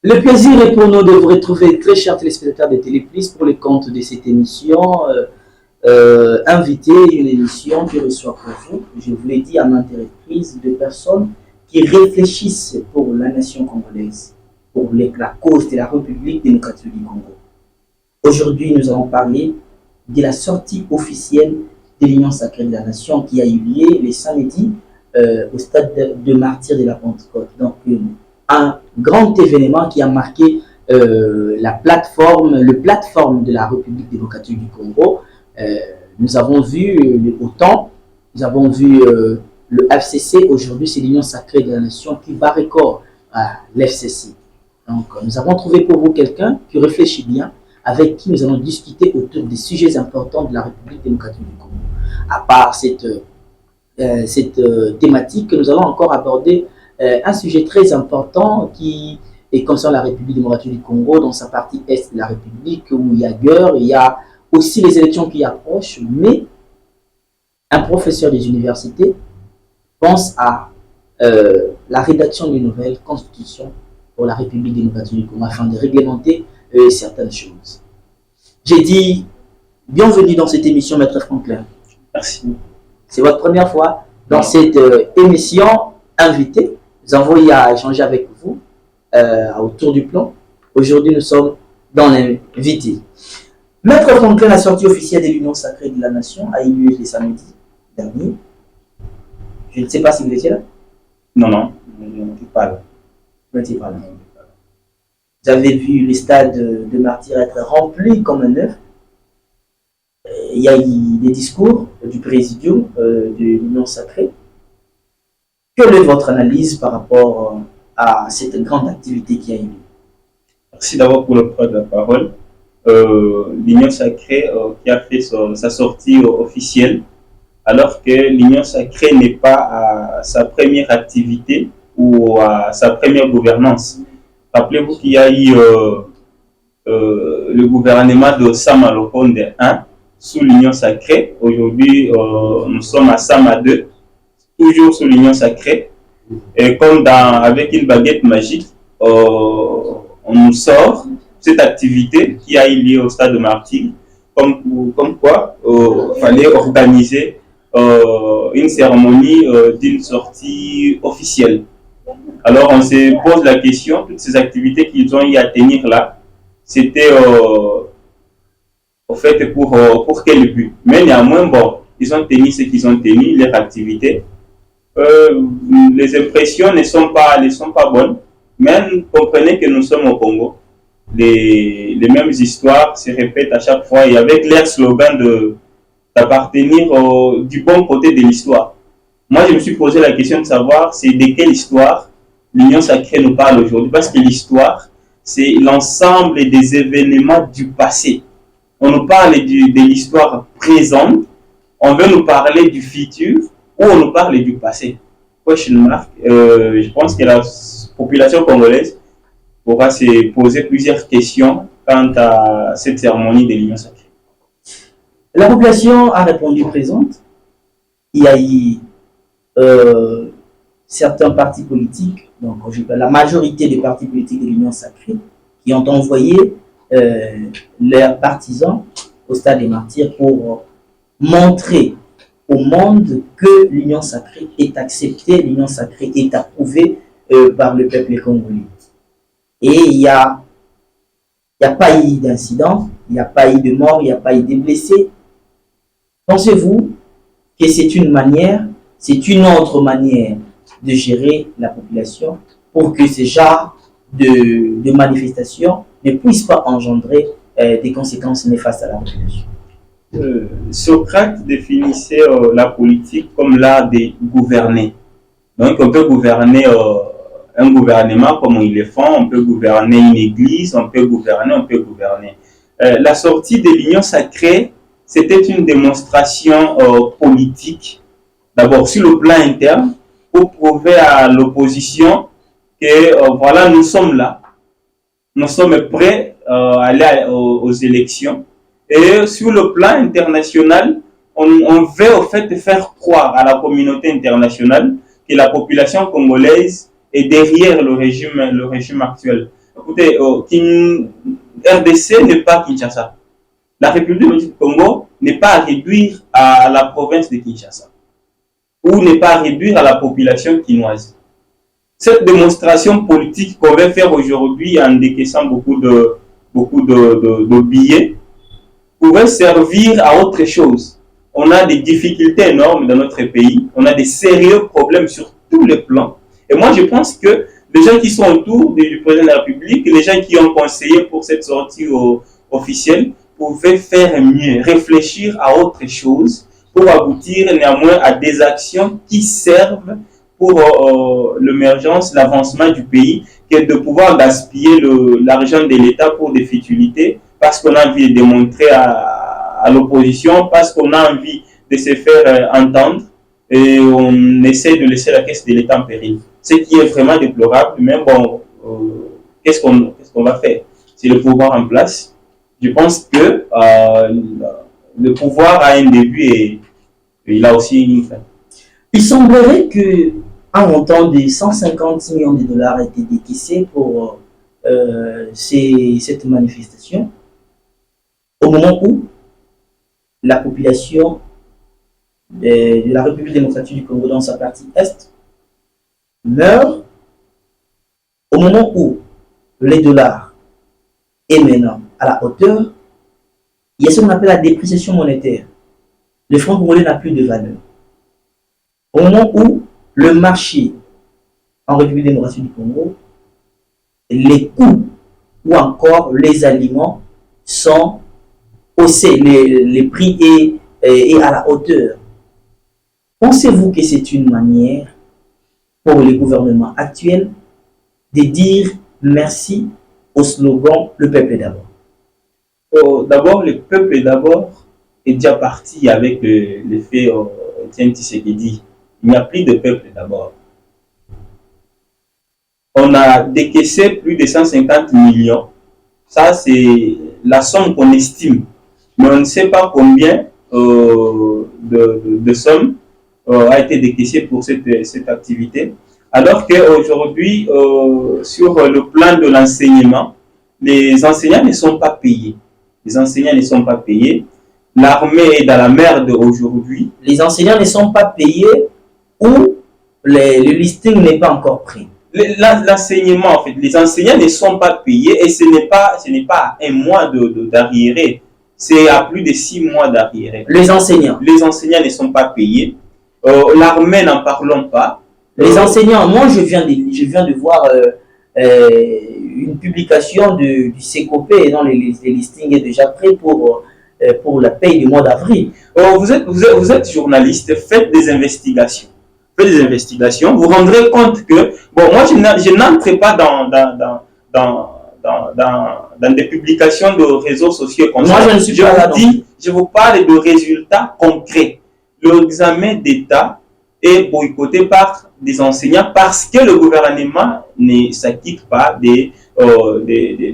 Le plaisir est pour nous de vous retrouver, très chers téléspectateurs de Téléplus, pour le compte de cette émission. Invité, une émission qui reçoit pour vous, je vous l'ai dit à maintes reprises, de personnes qui réfléchissent pour la nation congolaise, pour la cause de la République démocratique du Congo. Aujourd'hui, nous allons parler de la sortie officielle de l'Union sacrée de la nation qui a eu lieu le samedi au stade de martyrs de la Pentecôte. Donc, un grand événement qui a marqué le plateforme de la République démocratique du Congo. Nous avons vu le OTAN, nous avons vu le FCC. Aujourd'hui, c'est l'Union sacrée de la nation qui bat record à l'FCC. Donc, nous avons trouvé pour vous quelqu'un qui réfléchit bien, avec qui nous allons discuter autour des sujets importants de la République démocratique du Congo. À part cette thématique, nous allons encore aborder un sujet très important qui concerne la République démocratique du Congo, dans sa partie est de la République, où il y a guerre, il y a aussi les élections qui approchent, mais un professeur des universités pense à la rédaction d'une nouvelle constitution pour la République démocratique du Congo afin de réglementer certaines choses. J'ai dit bienvenue dans cette émission, Maître Franklin. Merci. C'est votre première fois dans cette émission invitée. Nous avons eu à échanger avec vous autour du plan. Aujourd'hui, nous sommes dans l'invité. Maître Franklin, la sortie officielle de l'Union sacrée de la nation a eu lieu le samedi dernier. Je ne sais pas si vous étiez là. Non, je n'étais pas là. Vous n'étiez pas là. Vous avez vu le stade de martyrs être rempli comme un œuf. Il y a eu des discours du présidium de l'Union sacrée. Quelle est votre analyse par rapport à cette grande activité qui a eu lieu? Merci d'abord pour le droit de la parole. L'Union sacrée qui a fait sa sortie officielle, alors que l'Union sacrée n'est pas à sa première activité ou à sa première gouvernance. Rappelez-vous qu'il y a eu le gouvernement de Sama Lokonde 1 sous l'Union sacrée. Aujourd'hui, nous sommes à Sama 2, toujours sous l'Union sacrée. Et comme avec une baguette magique, on nous sort cette activité qui a eu lieu au stade de martyrs, comme quoi il fallait organiser une cérémonie d'une sortie officielle. Alors on se pose la question, toutes ces activités qu'ils ont eu à tenir là, c'était au fait pour quel but? Mais néanmoins, bon, ils ont tenu ce qu'ils ont tenu, leur activité. Les impressions ne sont pas bonnes, mais comprenez que nous sommes au Congo. Les mêmes histoires se répètent à chaque fois et avec leur slogan d'appartenir du bon côté de l'histoire. Moi, je me suis posé la question de savoir c'est de quelle histoire l'Union sacrée nous parle aujourd'hui, parce que l'histoire, c'est l'ensemble des événements du passé. On nous parle de l'histoire présente, on veut nous parler du futur ou on nous parle du passé. Je pense que la population congolaise pourra se poser plusieurs questions quant à cette cérémonie de l'Union sacrée. La population a répondu présente. Il y a eu certains partis politiques, donc la majorité des partis politiques de l'Union sacrée, qui ont envoyé leurs partisans au stade des martyrs pour montrer au monde que l'Union sacrée est acceptée, l'Union sacrée est approuvée par le peuple congolais. Et il n'y a pas eu d'incident, il n'y a pas eu de mort, il n'y a pas eu de blessés. Pensez-vous que c'est une autre manière de gérer la population pour que ce genre de manifestations ne puissent pas engendrer des conséquences néfastes à la population? Socrate définissait la politique comme l'art de gouverner. Donc on peut gouverner un gouvernement comme ils le font, on peut gouverner une église, on peut gouverner. La sortie de l'Union sacrée, c'était une démonstration politique, d'abord sur le plan interne, pour prouver à l'opposition que voilà, nous sommes là, nous sommes prêts à aller aux élections. Et sur le plan international, on veut au fait faire croire à la communauté internationale que la population congolaise est derrière le régime actuel. écoutez, RDC n'est pas Kinshasa. La République du Congo n'est pas à réduire à la province de Kinshasa ou n'est pas à réduire à la population quinoise. Cette démonstration politique qu'on va faire aujourd'hui en décaissant beaucoup de billets pourrait servir à autre chose. On a des difficultés énormes dans notre pays, on a des sérieux problèmes sur tous les plans. Et moi, je pense que les gens qui sont autour du président de la République, les gens qui ont conseillé pour cette sortie officielle, pouvaient faire mieux, réfléchir à autre chose pour aboutir néanmoins à des actions qui servent pour l'émergence, l'avancement du pays, que de pouvoir gaspiller l'argent de l'État pour des futilités, parce qu'on a envie de démontrer à l'opposition, parce qu'on a envie de se faire entendre, et on essaie de laisser la caisse de l'État en péril. Ce qui est vraiment déplorable, mais bon, qu'est-ce qu'on va faire? C'est le pouvoir en place. Je pense que le pouvoir a un début et il a aussi une fin. Il semblerait que un montant de 150 millions de dollars a été décaissé pour cette manifestation, au moment où la population de la République démocratique du Congo dans sa partie est meurt, au moment où les dollars est maintenant à la hauteur, il y a ce qu'on appelle la dépréciation monétaire. Le franc congolais n'a plus de valeur. Au moment où le marché en République démocratique du Congo, les coûts ou encore les aliments sont haussés, les prix est à la hauteur. Pensez-vous que c'est une manière pour les gouvernements actuels de dire merci au slogan « Le peuple est d'abord ». D'abord, le peuple est d'abord est déjà parti avec l'effet Etienne Tshisekedi. Il n'y a plus de peuple d'abord. On a décaissé plus de 150 millions. Ça, c'est la somme qu'on estime. Mais on ne sait pas combien de sommes a été décaissé pour cette activité. Alors qu'aujourd'hui, sur le plan de l'enseignement, les enseignants ne sont pas payés. Les enseignants ne sont pas payés. L'armée est dans la merde aujourd'hui. Les enseignants ne sont pas payés ou le listing n'est pas encore pris. L'enseignement, en fait, les enseignants ne sont pas payés et ce n'est pas un mois d'arriéré. C'est à plus de 6 mois d'arriéré. Les enseignants ne sont pas payés. L'armée, n'en parlons pas. Les enseignants, moi je viens de voir une publication du CECOPE dont le listing est déjà prêt pour la paye du mois d'avril. Vous êtes journaliste, faites des investigations. Vous rendrez compte que, bon, moi je n'entre pas dans des publications de réseaux sociaux comme moi, ça. je ne suis pas là. Je vous parle de résultats concrets. L'examen d'État est boycotté par des enseignants parce que le gouvernement ne s'acquitte pas de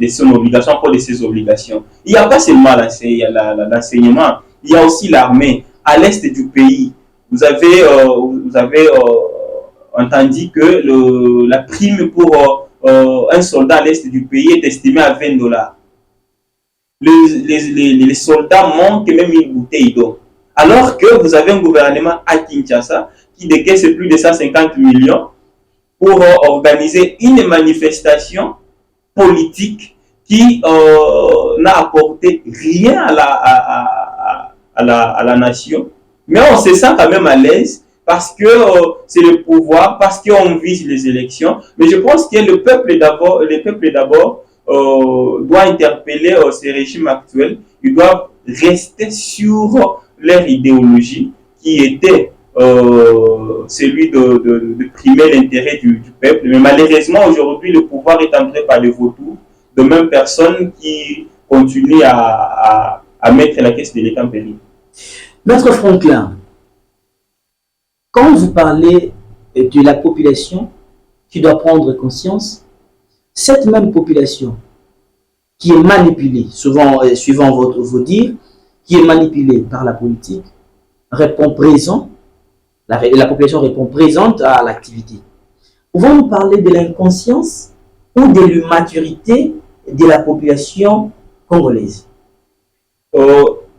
son obligation, pas de ses obligations. Il n'y a pas seulement l'enseignement, il y a aussi l'armée. À l'est du pays, vous avez entendu que la prime pour un soldat à l'est du pays est estimée à $20. Les soldats manquent même une bouteille d'eau. Alors que vous avez un gouvernement à Kinshasa qui décaisse plus de 150 millions pour organiser une manifestation politique qui n'a apporté rien à la nation. Mais on se sent quand même à l'aise parce que c'est le pouvoir, parce qu'on vise les élections. Mais je pense que le peuple d'abord doit interpeller ces régimes actuels. Ils doivent rester sur leur idéologie qui était celui de primer l'intérêt du peuple. Mais malheureusement, aujourd'hui, le pouvoir est entré par les vautours, de même personnes qui continuent à mettre la caisse de l'État en péril. Maître Franklin, quand vous parlez de la population qui doit prendre conscience, cette même population qui est manipulée, souvent suivant vos dires, qui est manipulée par la politique, répond présent, la population répond présente à l'activité. Pouvons-nous parler de l'inconscience ou de l'immaturité de la population congolaise?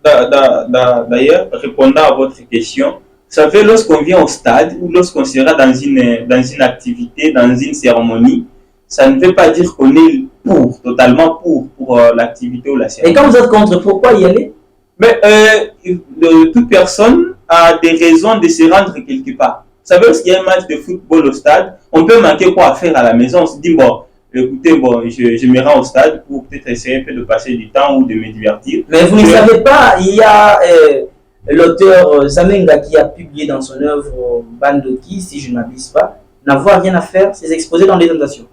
D'ailleurs, répondant à votre question, vous savez, lorsqu'on vient au stade ou lorsqu'on sera dans une activité, dans une cérémonie, ça ne veut pas dire qu'on est totalement pour l'activité ou la Et cérémonie. quand vous êtes contre, pourquoi y aller? Mais toute personne a des raisons de se rendre quelque part. Vous savez, lorsqu'il y a un match de football au stade, on peut manquer quoi à faire à la maison. On se dit, bon, écoutez, bon, je me rends au stade pour peut-être essayer un peu de passer du temps ou de me divertir. Mais vous ne savez pas, il y a l'auteur Zamenga qui a publié dans son œuvre Bandoki, si je ne m'abuse pas, n'avoir rien à faire, c'est exposé dans les inondations.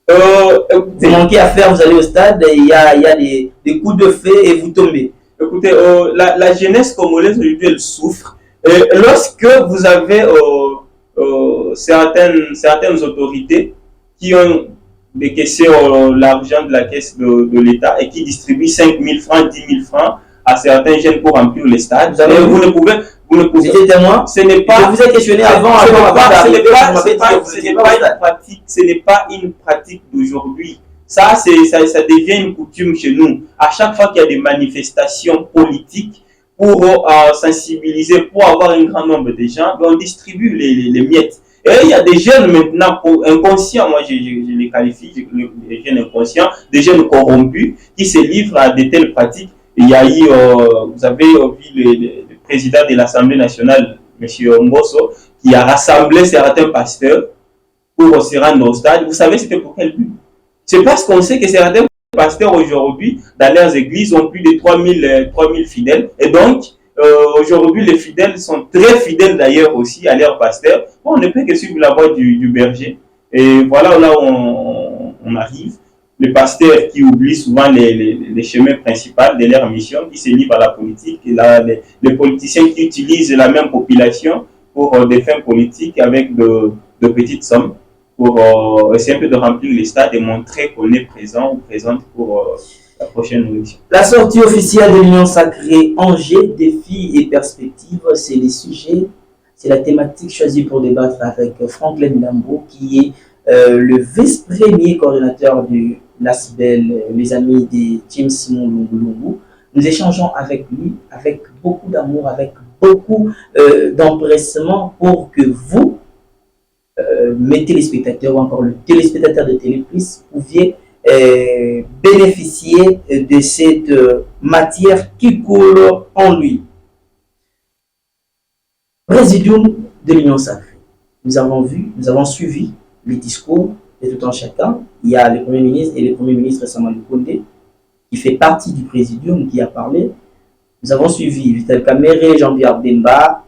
Vous manquez à faire, vous allez au stade, il y a des coups de feu et vous tombez. Écoutez, la jeunesse congolaise aujourd'hui, elle souffre. Lorsque vous avez certaines autorités qui ont décaissé l'argent de la caisse de l'État et qui distribuent 5 000 francs, 10 000 francs à certains jeunes pour remplir les stades, vous ne pouvez. Vous étiez témoin? Ce n'est pas. Je vous ai questionné avant ce n'est pas une pratique d'aujourd'hui. Ça devient une coutume chez nous. À chaque fois qu'il y a des manifestations politiques pour sensibiliser, pour avoir un grand nombre de gens, on distribue les miettes. Et il y a des jeunes maintenant inconscients, moi je les qualifie, des jeunes inconscients, des jeunes corrompus qui se livrent à de telles pratiques. Il y a eu, vous avez vu le président de l'Assemblée nationale, M. Mbosso, qui a rassemblé certains pasteurs pour se rendre au stade. Vous savez c'était pour quel but? C'est parce qu'on sait que certains pasteurs aujourd'hui, dans leurs églises, ont plus de 3000 fidèles. Et donc, aujourd'hui, les fidèles sont très fidèles d'ailleurs aussi à leurs pasteurs. Bon, on ne peut que suivre la voie du berger. Et voilà là où on arrive. Les pasteurs qui oublient souvent les chemins principaux de leur mission, qui se livrent à la politique, et les politiciens qui utilisent la même population pour des fins politiques avec de petites sommes, pour essayer un peu de remplir les stades et montrer qu'on est présent ou présente pour la prochaine élection. La sortie officielle de l'Union sacrée Angers, défis et perspectives, c'est les sujets, c'est la thématique choisie pour débattre avec Franklin Lambo, qui est le vice-premier coordonnateur du l'ASBEL, les amis de Team Simon Lungu. Nous échangeons avec lui, avec beaucoup d'amour, avec beaucoup d'empressement pour que vous, mes téléspectateurs ou encore le téléspectateur de Téléplus, pouviez bénéficier de cette matière qui coule en lui. Présidium de l'Union sacrée. Nous avons suivi les discours de tout un chacun. Il y a le Premier ministre et le Premier ministre Samuel Kondé qui fait partie du Présidium qui a parlé. Nous avons suivi Vital Kamerhe, Jean-Pierre Bemba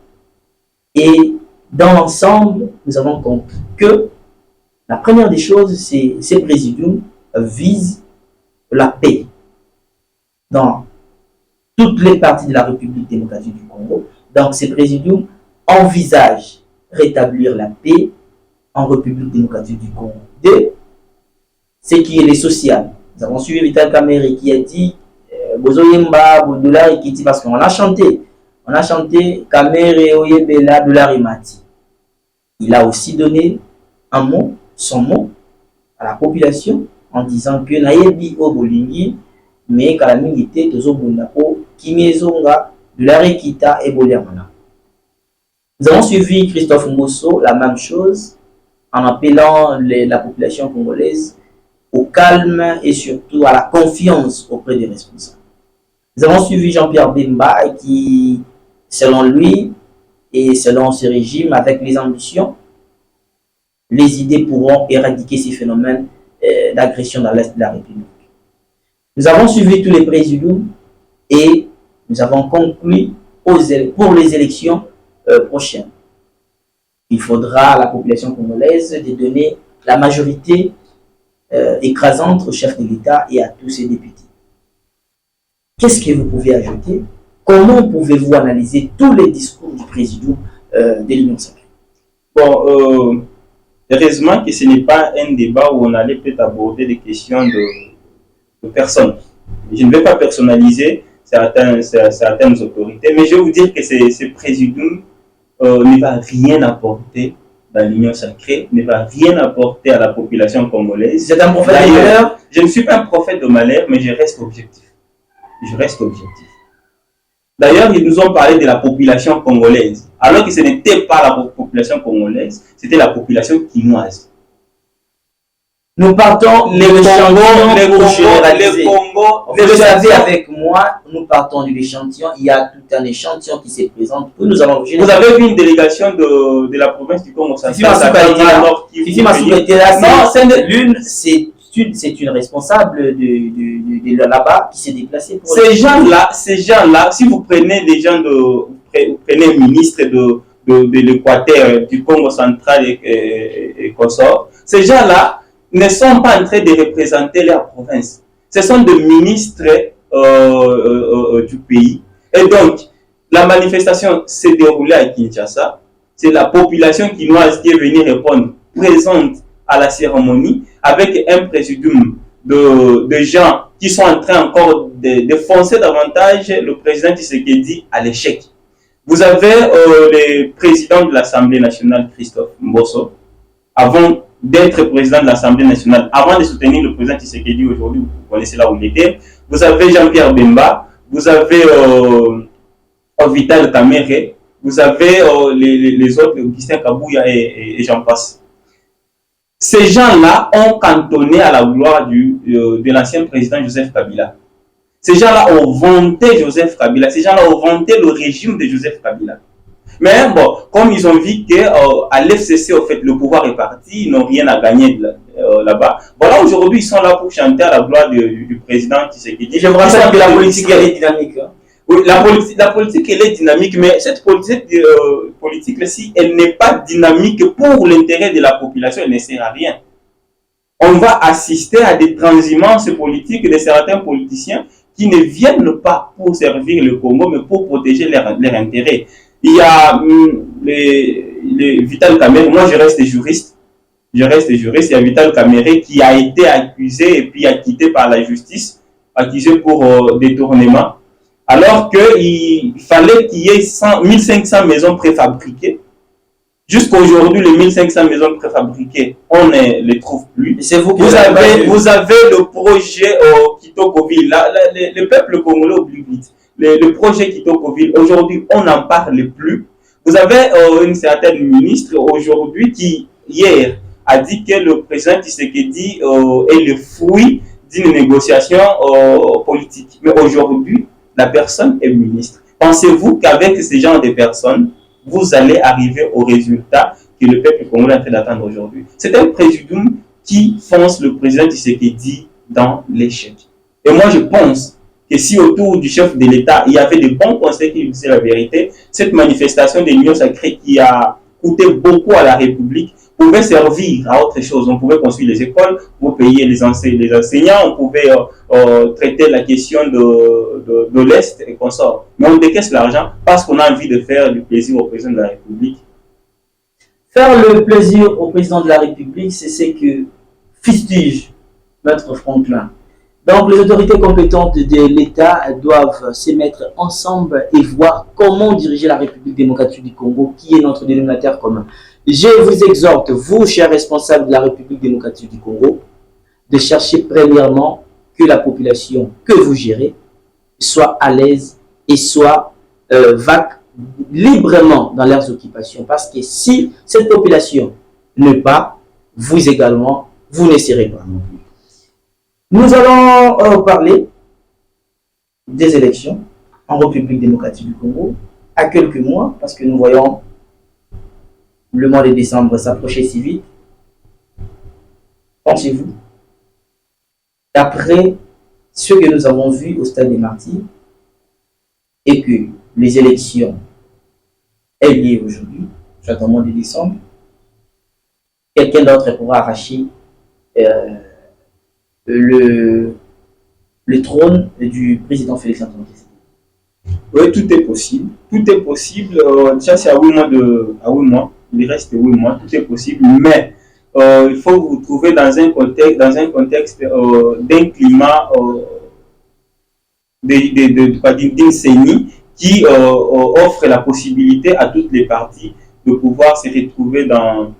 et dans l'ensemble, nous avons compris que la première des choses, c'est que ces Présidiums visent la paix dans toutes les parties de la République démocratique du Congo. Donc ces Présidiums envisagent rétablir la paix en République démocratique du Congo. Deux, ce qui est les social. Nous avons suivi Vital Kamerhe qui a dit Bozoyemba, Bodola et Kiti, parce qu'on a chanté. On a chanté Kamerhe, Oyebela, Dolar et Mati. Il a aussi donné un mot, son mot, à la population en disant que Nayebi Obolingi, mais Kalamingite, Tozobunako, Kimezonga, Dolar et Kita et Boliamana. Nous avons suivi Christophe Mbosso, la même chose, en appelant la population congolaise au calme et surtout à la confiance auprès des responsables. Nous avons suivi Jean-Pierre Bemba qui, selon lui et selon ce régime, avec les ambitions, les idées pourront éradiquer ces phénomènes d'agression dans l'Est de la République. Nous avons suivi tous les présidiums et nous avons conclu pour les élections prochaines. Il faudra à la population congolaise de donner la majorité écrasante au chef de l'État et à tous ses députés. Qu'est-ce que vous pouvez ajouter? Comment pouvez-vous analyser tous les discours du président de l'Union sacrée? Bon, heureusement que ce n'est pas un débat où on allait peut-être aborder des questions de personnes. Je ne vais pas personnaliser certaines autorités, mais je vais vous dire que ce président ne va rien apporter dans l'union sacrée ne va rien apporter à la population congolaise. C'est un prophète de malheur? Je ne suis pas un prophète de malheur, mais je reste objectif. Je reste objectif. D'ailleurs, ils nous ont parlé de la population congolaise, alors que ce n'était pas la population congolaise, c'était la population quinoise. Nous partons Les Congo, vous savez, avec moi, nous partons de l'échantillon. Il y a tout un échantillon qui se présente. Vous avez vu une délégation de la province du Congo central. Fifi Massouba était là. Non, l'une, c'est une responsable de là-bas qui s'est déplacée. Ces gens-là, si vous prenez des gens vous prenez un ministre de l'Équateur, du Congo central et consort, ces gens-là ne sont pas en train de représenter leur province. Ce sont des ministres du pays. Et donc, la manifestation s'est déroulée à Kinshasa. C'est la population quinoise qui est venue répondre présente à la cérémonie avec un présidium de gens qui sont en train encore de foncer davantage le président Tshisekedi à l'échec. Vous avez le président de l'Assemblée nationale, Christophe Mbosso, avant d'être président de l'Assemblée nationale, avant de soutenir le président Tshisekedi aujourd'hui, vous connaissez là où il était. Vous avez Jean-Pierre Bemba, vous avez Vital Kamerhe, vous avez les autres, Augustin Kabouya et j'en passe. Ces gens-là ont cantonné à la gloire de l'ancien président Joseph Kabila. Ces gens-là ont vanté Joseph Kabila, ces gens-là ont vanté le régime de Joseph Kabila. Mais bon, comme ils ont vu qu'à l'FCC, au fait, le pouvoir est parti, ils n'ont rien à gagner là-bas. Voilà, aujourd'hui, ils sont là pour chanter à la gloire du président Tshisekedi. Je me rappelle que la politique, elle est dynamique. Hein. Oui, la politique, elle est dynamique, mais cette politique-ci, elle n'est pas dynamique pour l'intérêt de la population, elle ne sert à rien. On va assister à des transimences politiques de certains politiciens qui ne viennent pas pour servir le Congo, mais pour protéger leurs intérêts. Il y a les Vital Kamerhe, moi je reste juriste. Il y a Vital Kamerhe qui a été accusé et puis acquitté par la justice, accusé pour détournement. Alors qu'il fallait qu'il y ait 1500 maisons préfabriquées. Jusqu'aujourd'hui, les 1500 maisons préfabriquées, on ne les trouve plus. Vous avez le projet Kitokoville. Le peuple congolais oublie vite. Le projet Kitokoville, aujourd'hui, on n'en parle plus. Vous avez une certaine ministre aujourd'hui qui, hier, a dit que le président Tshisekedi est le fruit d'une négociation politique. Mais aujourd'hui, la personne est ministre. Pensez-vous qu'avec ce genre de personnes, vous allez arriver au résultat que le peuple congolais est en train d'attendre aujourd'hui? C'est un préjudice qui fonce le président Tshisekedi dans l'échec. Et moi, je pense que si autour du chef de l'État, il y avait de bons conseils qui disaient la vérité, cette manifestation de l'Union sacrée qui a coûté beaucoup à la République pouvait servir à autre chose. On pouvait construire les écoles, on pouvait payer les enseignants, on pouvait traiter la question de l'Est et consorts. Mais on décaisse l'argent parce qu'on a envie de faire du plaisir au président de la République. Faire le plaisir au président de la République, c'est ce que fustige Maître Franklin. Donc, les autorités compétentes de l'État doivent se mettre ensemble et voir comment diriger la République démocratique du Congo, qui est notre dénominateur commun. Je vous exhorte, vous, chers responsables de la République démocratique du Congo, de chercher premièrement que la population que vous gérez soit à l'aise et soit librement dans leurs occupations. Parce que si cette population n'est pas, vous également, vous ne serez pas. Nous allons parler des élections en République démocratique du Congo à quelques mois, parce que nous voyons le mois de décembre s'approcher si vite. Pensez-vous, d'après ce que nous avons vu au Stade des Martyrs, et que les élections aient lieu aujourd'hui, soit au mois de décembre, quelqu'un d'autre pourra arracher le trône du président Félix Antoine Tshisekedi? Oui, tout est possible. Tout est possible. Déjà, c'est à 8 mois. Il reste 8 mois. Tout est possible. Mais il faut vous trouver dans un contexte d'un climat d'une CENI qui offre la possibilité à toutes les parties de pouvoir se retrouver dans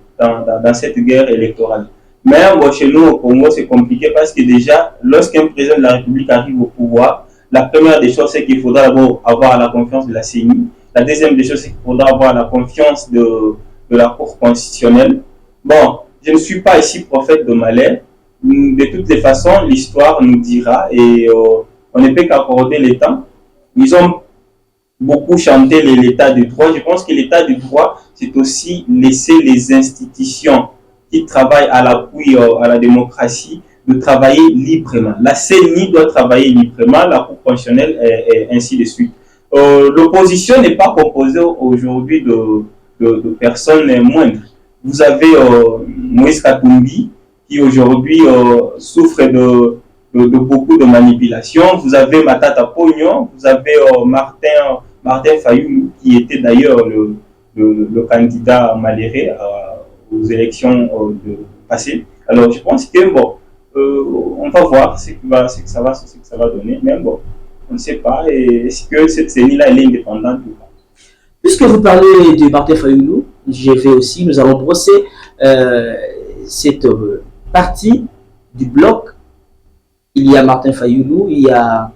cette guerre électorale. Mais bon, chez nous au Congo, c'est compliqué parce que déjà, lorsqu'un président de la République arrive au pouvoir, la première des choses, c'est qu'il faudra d'abord avoir la confiance de la CENI. La deuxième des choses, c'est qu'il faudra avoir la confiance de la Cour constitutionnelle. Bon, je ne suis pas ici prophète de malheur. De toutes les façons, l'histoire nous dira et on ne peut qu'accorder le temps. Ils ont beaucoup chanté l'état du droit. Je pense que l'état du droit, c'est aussi laisser les institutions qui travaillent à l'appui à la démocratie de travailler librement. La CENI doit travailler librement, la Cour constitutionnelle et ainsi de suite. L'opposition n'est pas composée aujourd'hui de personnes moindres. Vous avez Moïse Katumbi qui aujourd'hui souffre de beaucoup de manipulations. Vous avez Matata Pognon, vous avez Martin Fayulu qui était d'ailleurs le candidat malheureux aux élections passées. Alors je pense que bon, on va voir ce que ça va donner, mais bon, on ne sait pas. Est-ce que cette CENI-là elle est indépendante ou pas? Puisque vous parlez de Martin Fayulu, je vais aussi, nous allons brosser cette partie du bloc. Il y a Martin Fayulu, il y a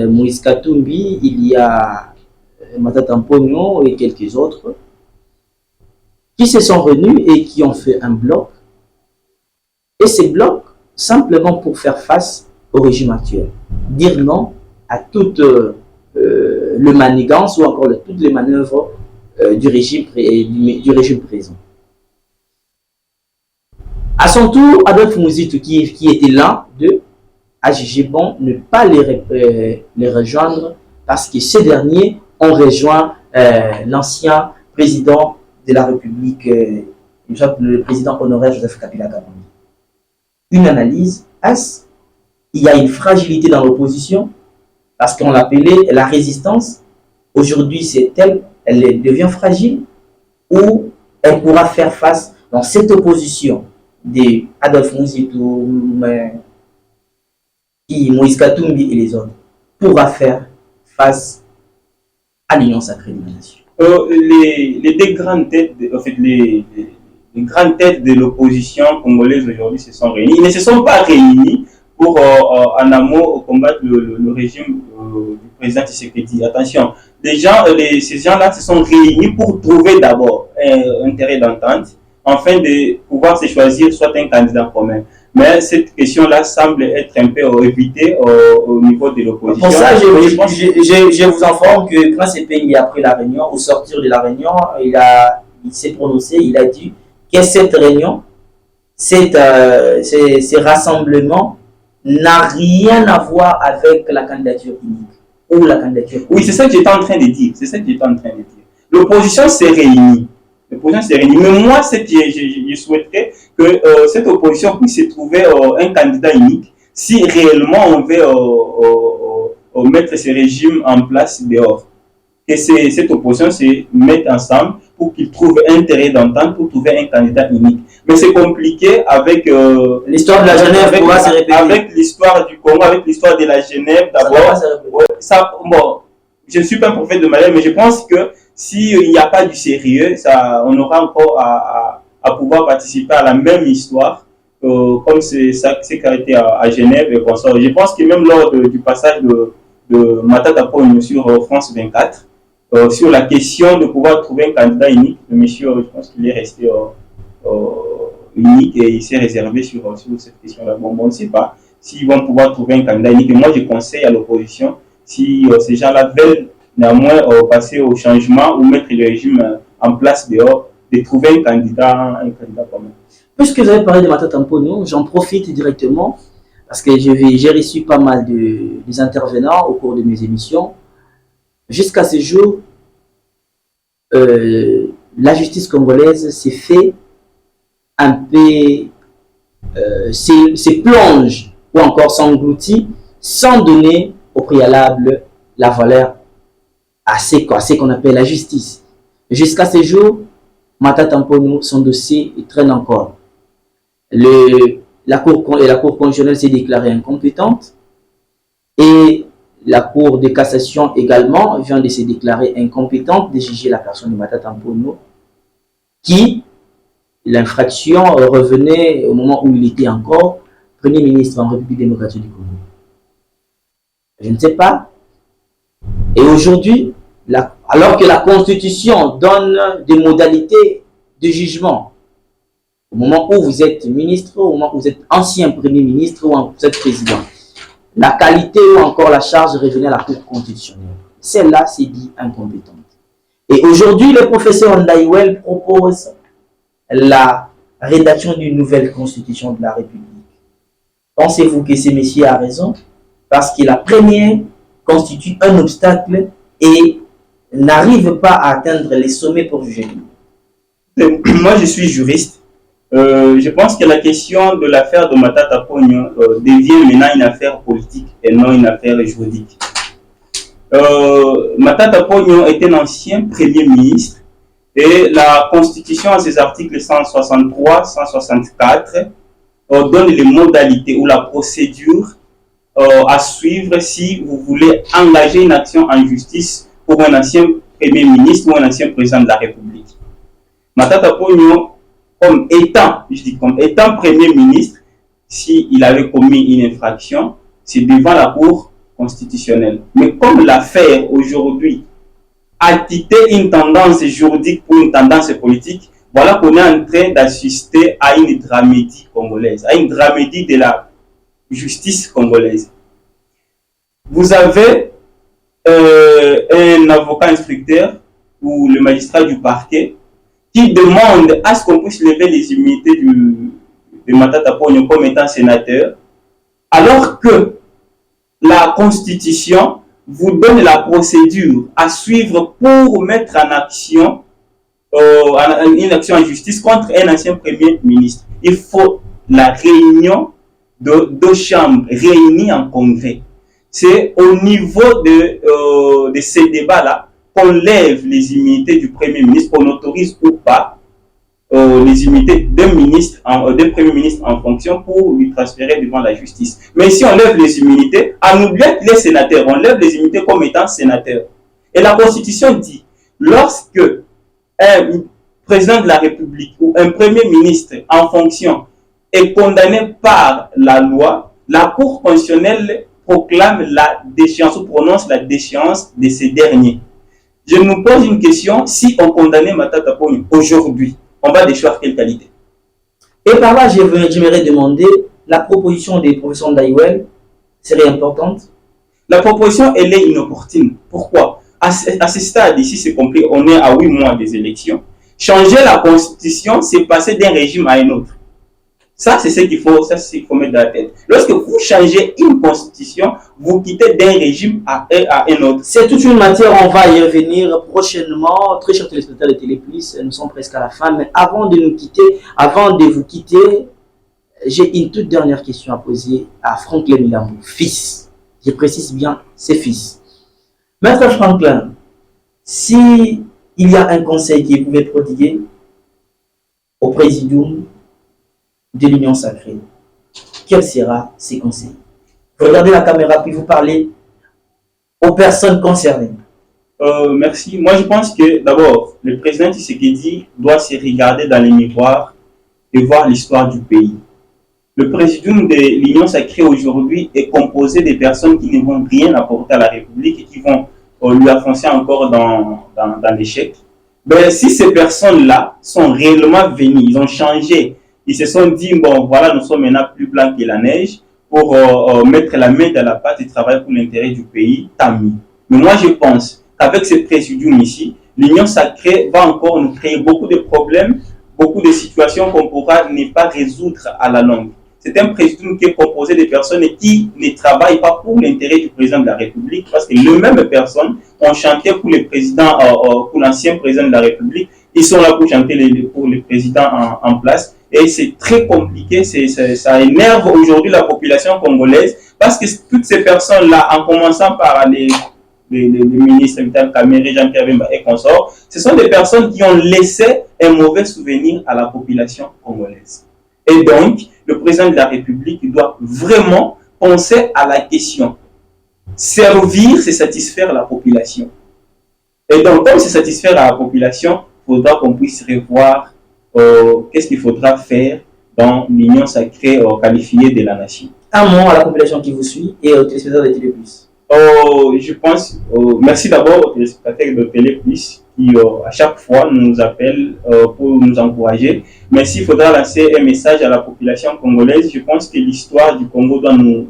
Moïse Katumbi, il y a Matata Pognon et quelques autres qui se sont réunis et qui ont fait un bloc. Et ces blocs, simplement pour faire face au régime actuel. Dire non à toute le manigance ou encore toutes les manœuvres du régime présent. À son tour, Adolphe Mouzitu, qui était l'un d'eux, a jugé bon ne pas les rejoindre parce que ces derniers ont rejoint l'ancien président de la République, le président honoraire Joseph Kabila Kabange. Une analyse, il y a une fragilité dans l'opposition parce qu'on l'appelait la résistance. Aujourd'hui, elle devient fragile ou elle pourra faire face dans cette opposition de Adolphe Mouzitu, Moïse Katumbi et les autres, pourra faire face à l'Union sacrée de la nation. Les deux grandes têtes, les grandes têtes de l'opposition congolaise aujourd'hui se sont réunies. Ils ne se sont pas réunis pour en amont combattre le régime du président Tshisekedi. Attention, ces gens-là se sont réunis pour trouver d'abord un intérêt d'entente, afin de pouvoir se choisir soit un candidat commun. Mais cette question-là semble être un peu évitée au niveau de l'opposition. Pour ça, je vous informe que Prince Epengui, après la réunion, au sortir de la réunion, il s'est prononcé, il a dit que cette réunion, ces rassemblements n'a rien à voir avec la candidature unique ou la candidature unique. Oui, c'est ça que j'étais en train de dire. L'opposition s'est réunie. Mais moi, je souhaiterais que cette opposition puisse se trouver un candidat unique si réellement on veut mettre ce régime en place dehors. Que cette opposition se mette ensemble pour qu'ils trouvent intérêt d'entente pour trouver un candidat unique. Mais c'est compliqué avec l'histoire de la Genève, avec l'histoire du Congo, avec l'histoire de la Genève d'abord. Bon, je ne suis pas un prophète de malheur, mais je pense que s'il n'y a pas du sérieux, on aura encore à pouvoir participer à la même histoire, comme c'est caracté à Genève et consort. Je pense que même lors du passage de Matata Pognon sur France 24, sur la question de pouvoir trouver un candidat unique, le monsieur, je pense qu'il est resté unique et il s'est réservé sur cette question-là. Bon, on ne sait pas s'ils vont pouvoir trouver un candidat unique. Et moi, je conseille à l'opposition, si ces gens-là veulent néanmoins passer au changement ou mettre le régime en place dehors, de trouver un candidat commun. Puisque vous avez parlé de Matata Pognon, j'en profite directement parce que j'ai reçu pas mal des intervenants au cours de mes émissions. Jusqu'à ce jour, la justice congolaise s'est fait un peu, se plonge ou encore s'engloutit sans donner au préalable la valeur à ce qu'on appelle la justice. Jusqu'à ce jour, Matata Pognon, son dossier traîne encore. La Cour constitutionnelle s'est déclarée incompétente et la Cour de cassation également vient de se déclarer incompétente de juger la personne de Matata Pognon. qui l'infraction revenait au moment où il était encore Premier ministre en République démocratique du Congo. Je ne sais pas. Et aujourd'hui, alors que la Constitution donne des modalités de jugement, au moment où vous êtes ministre, au moment où vous êtes ancien Premier ministre ou vous êtes président, la qualité ou encore la charge revenait à la Cour constitutionnelle. Celle-là, c'est dit incompétente. Et aujourd'hui, le professeur Ndaïwel propose la rédaction d'une nouvelle constitution de la République. Pensez-vous que ce monsieur a raison? Parce que la première constitue un obstacle et n'arrive pas à atteindre les sommets pour juger. Moi, je suis juriste. Je pense que la question de l'affaire de Matata Ponyo devient maintenant une affaire politique et non une affaire juridique. Matata Ponyo est un ancien Premier ministre et la Constitution, à ses articles 163, 164, donne les modalités ou la procédure à suivre si vous voulez engager une action en justice pour un ancien Premier ministre ou un ancien président de la République. Matata Ponyo, comme étant Premier ministre, s'il avait commis une infraction, c'est devant la Cour constitutionnelle. Mais comme l'affaire aujourd'hui a quitté une tendance juridique pour une tendance politique, voilà qu'on est en train d'assister à une dramédie congolaise, à une dramédie de la justice congolaise. Vous avez un avocat instructeur ou le magistrat du parquet qui demande à ce qu'on puisse lever les immunités de Matata Ponyo comme étant sénateur, alors que la Constitution vous donne la procédure à suivre pour mettre en action une action en justice contre un ancien Premier ministre. Il faut la réunion de deux chambres réunies en congrès. C'est au niveau de ces débats-là qu'on lève les immunités du Premier ministre, qu'on autorise ou pas les immunités d'un Premier ministre en fonction pour lui transférer devant la justice. Mais si on lève les immunités, en oubliant les sénateurs, on lève les immunités comme étant sénateurs. Et la Constitution dit, lorsque un président de la République ou un Premier ministre en fonction est condamné par la loi, la Cour constitutionnelle proclame la déchéance ou prononce la déchéance de ces derniers. Je me pose une question, si on condamnait Matata Ponyo aujourd'hui, on va déchoir quelle qualité? Et par là, j'aimerais demander, la proposition des professeurs Ndaïwel serait importante? La proposition, elle est inopportune. Pourquoi? À ce stade, ici, c'est compris, on est à 8 mois des élections. Changer la Constitution, c'est passer d'un régime à un autre. Ça, c'est ce qu'il faut mettre dans la tête. Lorsque vous changez une constitution, vous quittez d'un régime à un autre. C'est toute une matière, on va y revenir prochainement. Très chers téléspectateurs de Téléplus, nous sommes presque à la fin. Mais avant de vous quitter, j'ai une toute dernière question à poser à Franklin Milambo, fils. Je précise bien, c'est fils. Maître Franklin, si il y a un conseil qui pouvait prodiguer au présidium de l'Union sacrée, quel sera ces conseils? Regardez la caméra puis vous parlez aux personnes concernées. Merci. Moi, je pense que d'abord, le président Tshisekedi doit se regarder dans les miroirs et voir l'histoire du pays. Le présidium de l'Union sacrée aujourd'hui est composé de personnes qui ne vont rien apporter à la République et qui vont lui enfoncer encore dans l'échec. Ben, si ces personnes-là sont réellement venues, ils ont changé, ils se sont dit, bon, voilà, nous sommes maintenant plus blancs que la neige, pour mettre la main dans la pâte et travailler pour l'intérêt du pays, tant mieux. Mais moi, je pense qu'avec ce présidium ici, l'Union sacrée va encore nous créer beaucoup de problèmes, beaucoup de situations qu'on pourra ne pas résoudre à la longue. C'est un présidium qui est composé de personnes qui ne travaillent pas pour l'intérêt du président de la République, parce que les mêmes personnes ont chanté pour le président, pour l'ancien président de la République. Ils sont là pour chanter pour le président en place. Et c'est très compliqué, ça énerve aujourd'hui la population congolaise, parce que toutes ces personnes-là, en commençant par les ministres Vital Kamerhe, Jean-Pierre Bemba et consorts, ce sont des personnes qui ont laissé un mauvais souvenir à la population congolaise. Et donc, le président de la République doit vraiment penser à la question. Servir, c'est satisfaire la population. Et donc, comme c'est satisfaire la population, il faudra qu'on puisse revoir qu'est-ce qu'il faudra faire dans l'union sacrée qualifiée de la nation. Un mot à la population qui vous suit et aux téléspectateurs de Télé Plus. Je pense, merci d'abord aux téléspectateurs de Télé Plus qui à chaque fois nous appellent pour nous encourager. Mais s'il faudra lancer un message à la population congolaise, je pense que l'histoire du Congo doit nous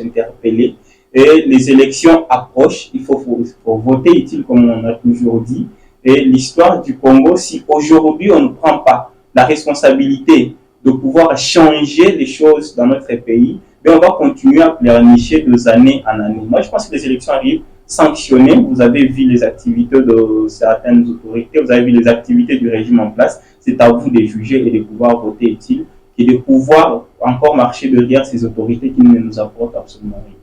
interpeller. Et les élections approchent, il faut voter utile comme on a toujours dit. Et l'histoire du Congo, si aujourd'hui on ne prend pas la responsabilité de pouvoir changer les choses dans notre pays, mais on va continuer à pleurnicher de années en année. Moi, je pense que les élections arrivent sanctionnées. Vous avez vu les activités de certaines autorités, vous avez vu les activités du régime en place. C'est à vous de juger et de pouvoir voter utile et de pouvoir encore marcher derrière ces autorités qui ne nous apportent absolument rien.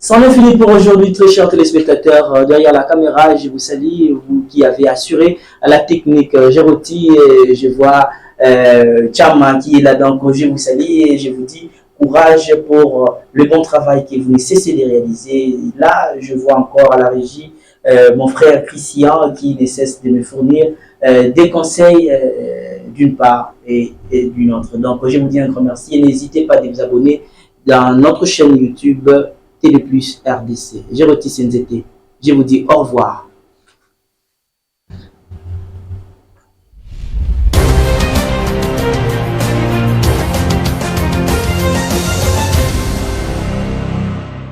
C'en est fini pour aujourd'hui, très chers téléspectateurs. Derrière la caméra, je vous salue, vous qui avez assuré la technique. Jeroti, je vois Chama qui est là, donc je vous salue et je vous dis courage pour le bon travail que vous ne cessez de réaliser. Là, je vois encore à la régie mon frère Christian qui ne cesse de me fournir des conseils d'une part et d'une autre. Donc, je vous dis un grand merci et n'hésitez pas à vous abonner dans notre chaîne YouTube Télé Plus RDC. Jeroti Senzete, je vous dis au revoir.